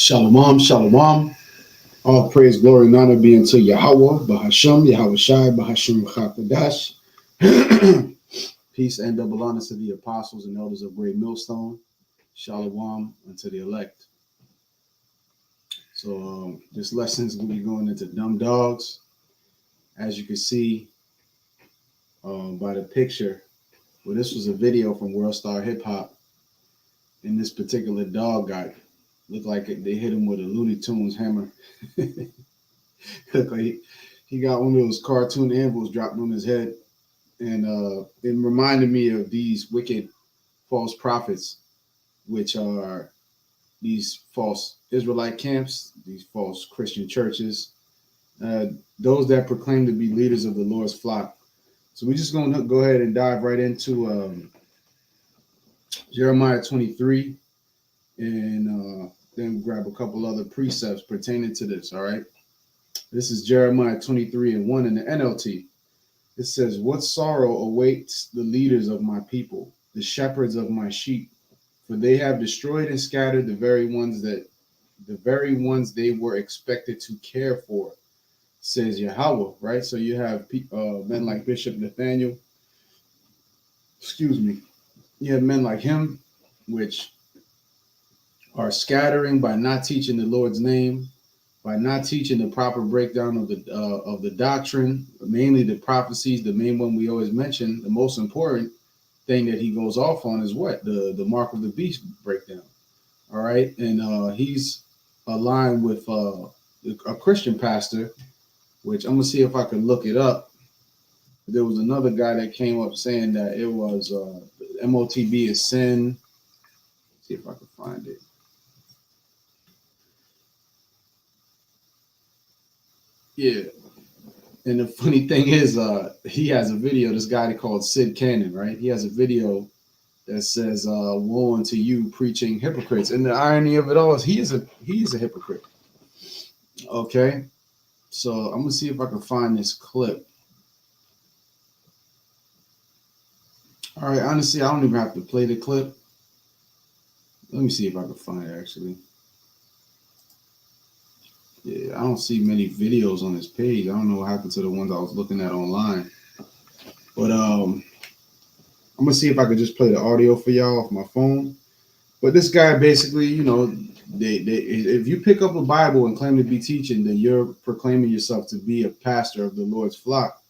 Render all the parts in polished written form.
Shalom, shalom. All praise, glory, and honor be unto Yahweh, Bahashem, Yahweh Shai, Bahashem Chakadash. Peace and double honor to the apostles and elders of Great Millstone. Shalom unto the elect. So this lesson is going to be going into dumb dogs. As you can see by the picture, well, this was a video from World Star Hip Hop, and this particular dog looked like they hit him with a Looney Tunes hammer. Looked like he got one of those cartoon anvils dropped on his head, and it reminded me of these wicked false prophets, which are these false Israelite camps, these false Christian churches, those that proclaim to be leaders of the Lord's flock. So we're just going to go ahead and dive right into Jeremiah 23, and then grab a couple other precepts pertaining to this. All right. This is Jeremiah 23:1 in the NLT. It says, "What sorrow awaits the leaders of my people, the shepherds of my sheep, for they have destroyed and scattered the very ones they were expected to care for," says Yahweh. Right. So you have men like Bishop Nathaniel. Excuse me. You have men like him, which are scattering by not teaching the Lord's name, by not teaching the proper breakdown of the doctrine, mainly the prophecies. The main one we always mention, the most important thing that he goes off on is what? The mark of the beast breakdown. All right. And he's aligned with a Christian pastor, which I'm going to see if I can look it up. There was another guy that came up saying that it was MOTB is sin. Let's see if I can find it. Yeah. And the funny thing is, he has a video, this guy called Sid Cannon, right? He has a video that says, "Woe unto you, preaching hypocrites." And the irony of it all is he is a hypocrite. Okay. So I'm gonna see if I can find this clip. All right, honestly, I don't even have to play the clip. Let me see if I can find it actually. Yeah, I don't see many videos on this page. I don't know what happened to the ones I was looking at online. But I'm gonna see if I could just play the audio for y'all off my phone. But this guy basically, if you pick up a Bible and claim to be teaching, then you're proclaiming yourself to be a pastor of the Lord's flock.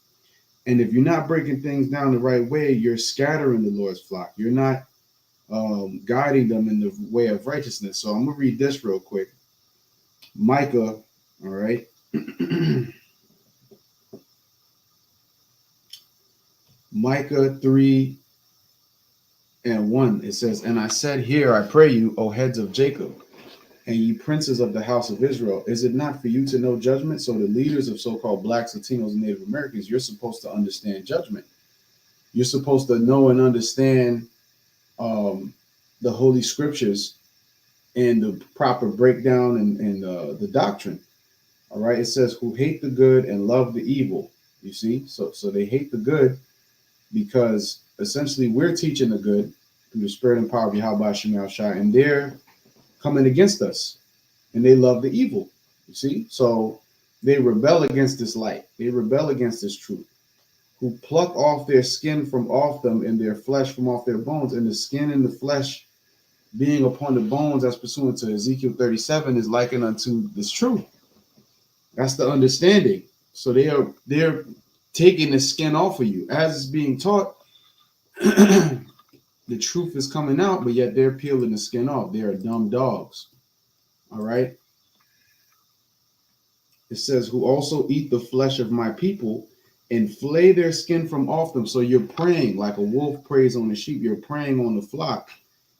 And if you're not breaking things down the right way, you're scattering the Lord's flock. You're not guiding them in the way of righteousness. So I'm gonna read this real quick. Micah, all right. Micah 3:1. It says, "And I said, Here I pray you, O heads of Jacob, and ye princes of the house of Israel, is it not for you to know judgment?" So the leaders of so-called blacks, Latinos, and Native Americans, you're supposed to understand judgment. You're supposed to know and understand the Holy Scriptures and the proper breakdown and the doctrine. All right. It says, "Who hate the good and love the evil." You see? So they hate the good because essentially we're teaching the good through the spirit and power of Yahweh Shai, and they're coming against us, and they love the evil. You see? So they rebel against this light. They rebel against this truth. Who pluck off their skin from off them and their flesh from off their bones, and the skin and the flesh being upon the bones, as pursuant to Ezekiel 37, is likened unto this truth. That's the understanding. So they're taking the skin off of you as it's being taught. The truth is coming out, but yet they're peeling the skin off. They are dumb dogs. All right. It says, "Who also eat the flesh of my people and flay their skin from off them." So you're preying like a wolf preys on the sheep. You're preying on the flock,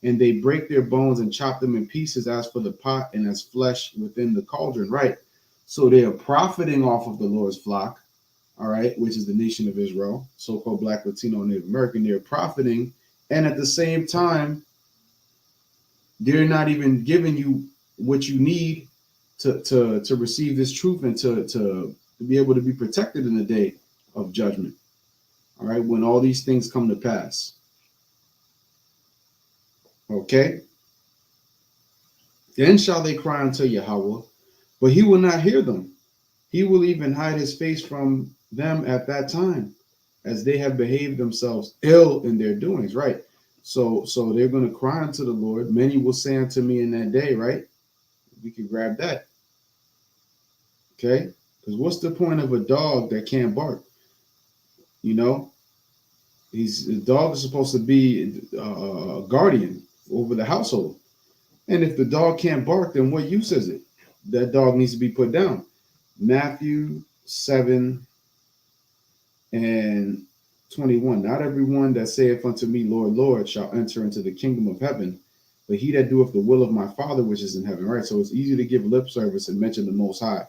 and they break their bones and chop them in pieces as for the pot and as flesh within the cauldron. Right. So they are profiting off of the Lord's flock. All right, which is the nation of Israel, so-called Black, Latino, and Native American. They're profiting, and at the same time, they're not even giving you what you need to receive this truth and to be able to be protected in the day of judgment. All right, when all these things come to pass. Okay. Then shall they cry unto Yahweh, but he will not hear them. He will even hide his face from them at that time, as they have behaved themselves ill in their doings. Right. So they're going to cry unto the Lord. Many will say unto me in that day, right? We can grab that. Okay. Because what's the point of a dog that can't bark? You know, the dog is supposed to be a guardian over the household. And if the dog can't bark, then what use is it? That dog needs to be put down. Matthew 7 and 21. Not everyone that saith unto me, Lord, Lord, shall enter into the kingdom of heaven, but he that doeth the will of my Father which is in heaven. Right. So it's easy to give lip service and mention the Most High.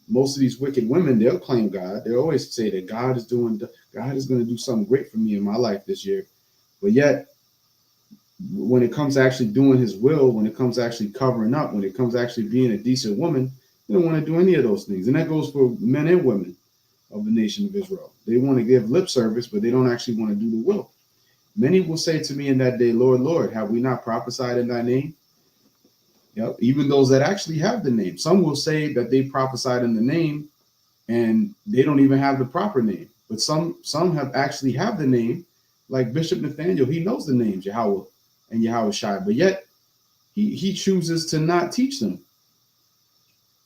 Most of these wicked women, they'll claim God. They always say that God is going to do something great for me in my life this year. But yet, when it comes to actually doing his will, when it comes to actually covering up, when it comes to actually being a decent woman, they don't want to do any of those things. And that goes for men and women of the nation of Israel. They want to give lip service, but they don't actually want to do the will. Many will say to me in that day, Lord, Lord, have we not prophesied in thy name? Yep. Even those that actually have the name. Some will say that they prophesied in the name and they don't even have the proper name. But some have actually have the name, like Bishop Nathaniel. He knows the names Yahweh and Yahweh Shai, but yet he chooses to not teach them.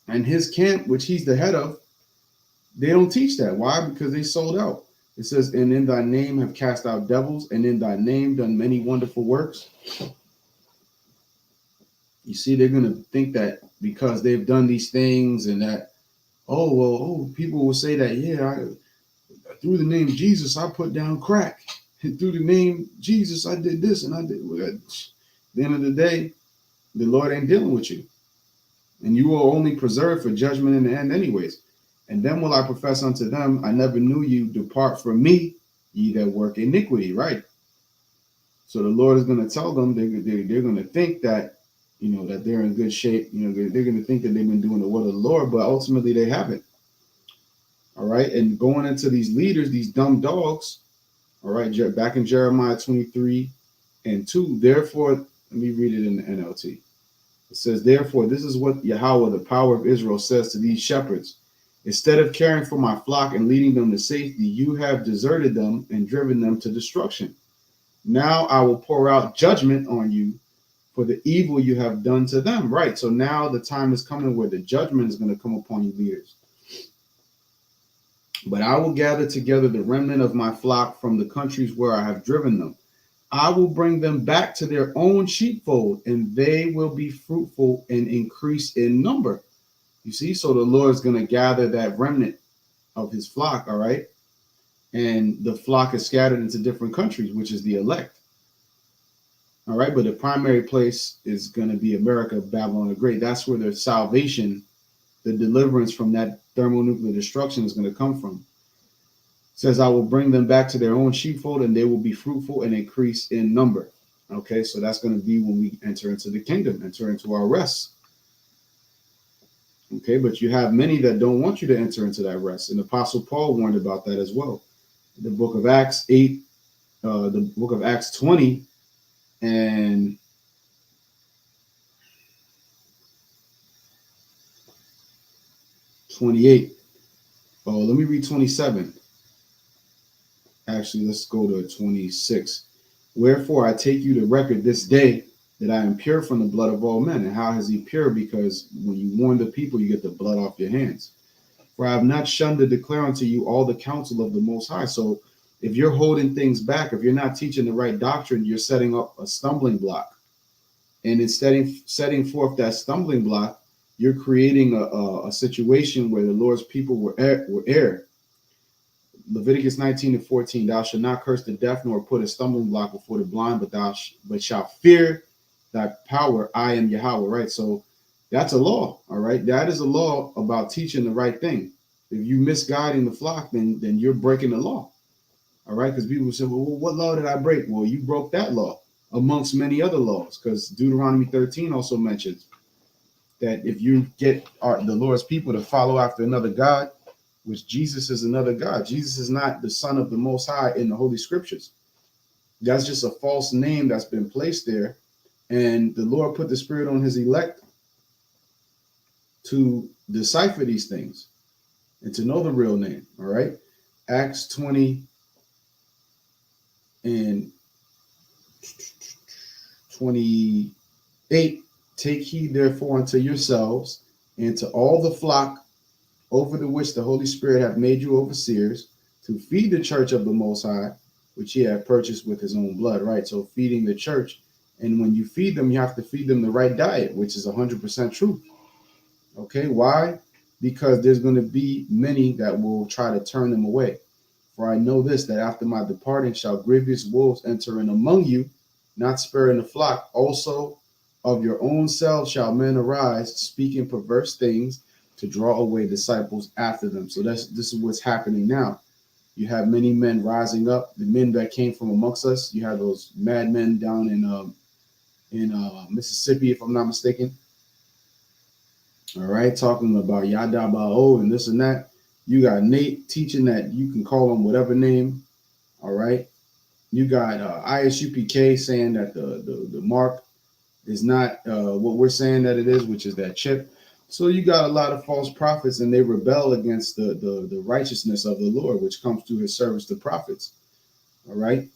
And his camp, which he's the head of, they don't teach that. Why? Because they sold out. It says, and in thy name have cast out devils, and in thy name done many wonderful works. You see, they're going to think that because they've done these things and that, people will say that, yeah, through the name Jesus, I put down crack. And through the name Jesus, I did this and I did. At the end of the day, the Lord ain't dealing with you. And you will only preserve for judgment in the end anyways. And then will I profess unto them, I never knew you, depart from me, ye that work iniquity, right? So the Lord is going to tell them, they're going to think that, that they're in good shape. They're going to think that they've been doing the will of the Lord, but ultimately they haven't. All right. And going into these leaders, these dumb dogs. All right. Back in Jeremiah 23:2. Therefore, let me read it in the NLT. It says, therefore, this is what Yahweh, the power of Israel, says to these shepherds. Instead of caring for my flock and leading them to safety, you have deserted them and driven them to destruction. Now I will pour out judgment on you for the evil you have done to them. Right. So now the time is coming where the judgment is going to come upon you leaders. But I will gather together the remnant of my flock from the countries where I have driven them. I will bring them back to their own sheepfold, and they will be fruitful and increase in number. You see, so the Lord is going to gather that remnant of his flock, all right? And the flock is scattered into different countries, which is the elect. All right, but the primary place is going to be America, Babylon the Great. That's where the salvation, the deliverance from that thermonuclear destruction is going to come from. It says, I will bring them back to their own sheepfold, and they will be fruitful and increase in number. Okay, so that's going to be when we enter into the kingdom, enter into our rest. Okay, but you have many that don't want you to enter into that rest. And Apostle Paul warned about that as well. The book of Acts 8, the book of Acts 20 and 28. Oh, let me read 27. Actually, let's go to 26. Wherefore I take you to record this day that I am pure from the blood of all men. And how is he pure? Because when you warn the people, you get the blood off your hands. For I have not shunned to declare unto you all the counsel of the Most High. So if you're holding things back, if you're not teaching the right doctrine, you're setting up a stumbling block. And instead of setting forth that stumbling block, you're creating a situation where the Lord's people will err. Leviticus 19:14, thou shalt not curse the deaf, nor put a stumbling block before the blind, but shalt fear thy power. I am Yahweh, right? So that's a law, all right? That is a law about teaching the right thing. If you misguiding the flock, then you're breaking the law, all right? Because people say, well, what law did I break? Well, you broke that law amongst many other laws, because Deuteronomy 13 also mentions that if you get the Lord's people to follow after another God, which Jesus is another God. Jesus is not the Son of the Most High in the Holy Scriptures. That's just a false name that's been placed there. And the Lord put the Spirit on his elect to decipher these things and to know the real name. All right. Acts 20 and 28. Take heed therefore unto yourselves and to all the flock over the which the Holy Spirit hath made you overseers, to feed the church of the Most High, which he had purchased with his own blood, right? So feeding the church. And when you feed them, you have to feed them the right diet, which is 100% truth. Okay, why? Because there's going to be many that will try to turn them away. For I know this, that after my departing shall grievous wolves enter in among you, not sparing the flock. Also of your own selves shall men arise, speaking perverse things, to draw away disciples after them. So this is what's happening now. You have many men rising up, the men that came from amongst us. You have those madmen down in Mississippi, if I'm not mistaken. All right, talking about Yada Bao and this and that. You got Nate teaching that you can call him whatever name. All right. You got ISUPK saying that the mark is not what we're saying that it is, which is that chip. So you got a lot of false prophets, and they rebel against the righteousness of the Lord, which comes through his service to prophets. All right.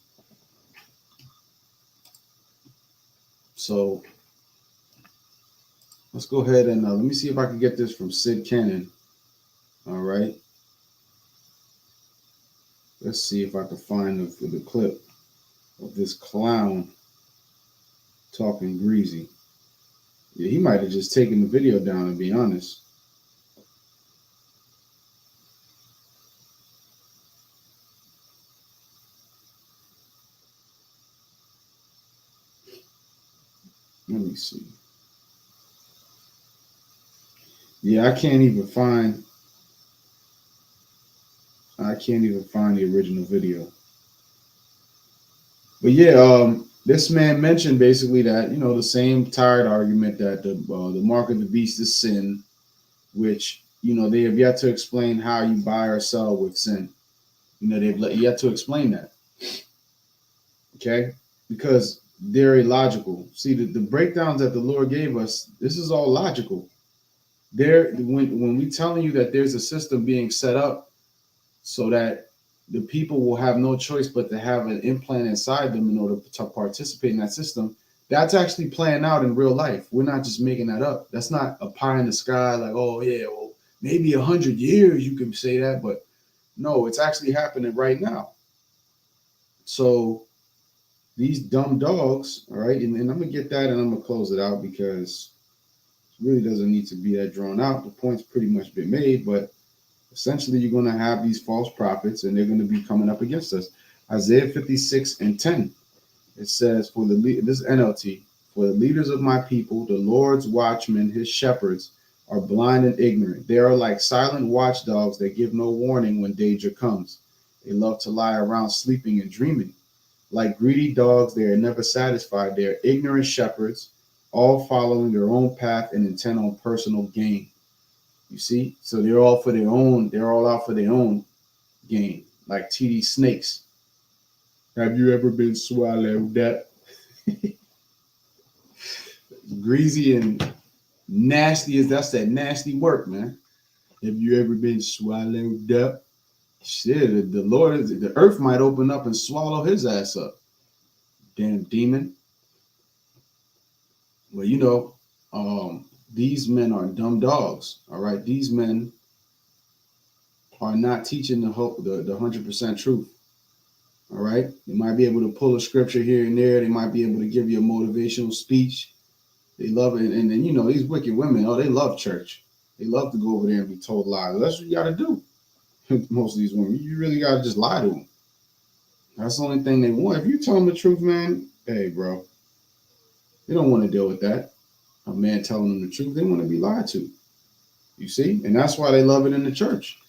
So let's go ahead and let me see if I can get this from Sid Cannon. All right. Let's see if I can find the clip of this clown talking greasy. Yeah, he might have just taken the video down, to be honest. Let me see. Yeah, I can't even find the original video. But yeah, this man mentioned basically that, you know, the same tired argument that the mark of the beast is sin, which, you know, they have yet to explain how you buy or sell with sin. You know, they've yet to explain that. Okay, because they're illogical. See, the breakdowns that the Lord gave us, this is all logical. There, when we telling you that there's a system being set up so that the people will have no choice but to have an implant inside them in order to participate in that system, that's actually playing out in real life. We're not just making that up. That's not a pie in the sky, like, oh yeah, well, maybe 100 years you can say that, but no, it's actually happening right now. So these dumb dogs, all right, and I'm gonna get that and I'm gonna close it out because it really doesn't need to be that drawn out. The point's pretty much been made, but essentially you're going to have these false prophets and they're going to be coming up against us. Isaiah 56 and 10, it says, for this NLT, for the leaders of my people, the Lord's watchmen, his shepherds, are blind and ignorant. They are like silent watchdogs that give no warning when danger comes. They love to lie around sleeping and dreaming. Like greedy dogs, they are never satisfied. They are ignorant shepherds, all following their own path and intent on personal gain. You see? So they're all for their own, they're all out for their own gain, like TD snakes. Have you ever been swallowed up? Greasy and nasty as that's that nasty work, man. Have you ever been swallowed up? Shit, the Lord, the earth might open up and swallow his ass up. Damn demon. Well, you know, these men are dumb dogs. All right, these men are not teaching the 100% truth. All right, they might be able to pull a scripture here and there. They might be able to give you a motivational speech. They love it, and then you know these wicked women. Oh, they love church. They love to go over there and be told lies. That's what you got to do. Most of these women, you really got to just lie to them. That's the only thing they want. If you tell them the truth, man, hey, bro, they don't want to deal with that. A man telling them the truth, they want to be lied to. You see? And that's why they love it in the church.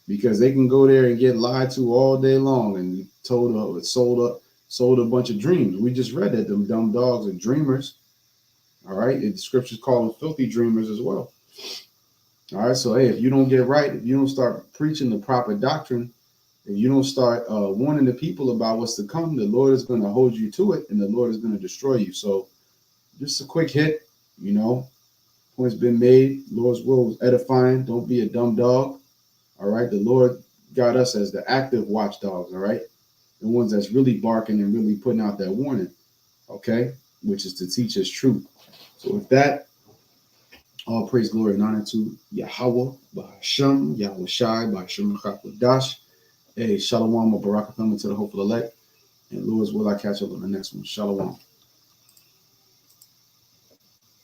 Because they can go there and get lied to all day long and sold a bunch of dreams. We just read that them dumb dogs are dreamers. All right. And the scriptures call them filthy dreamers as well. All right. So, hey, if you don't get right, if you don't start preaching the proper doctrine, if you don't start warning the people about what's to come, the Lord is going to hold you to it and the Lord is going to destroy you. So just a quick hit, you know, Points been made. Lord's will was edifying. Don't be a dumb dog. All right. The Lord got us as the active watchdogs. All right. The ones that's really barking and really putting out that warning. Okay. Which is to teach us truth. So with that, all praise, glory, and honor to Yahweh, Bahashem, Yahweh Shai, Bahashem Dash. Hey, Shalom, Barakathan to the hopeful elect. And Lord's will I catch up on the next one. Shalom.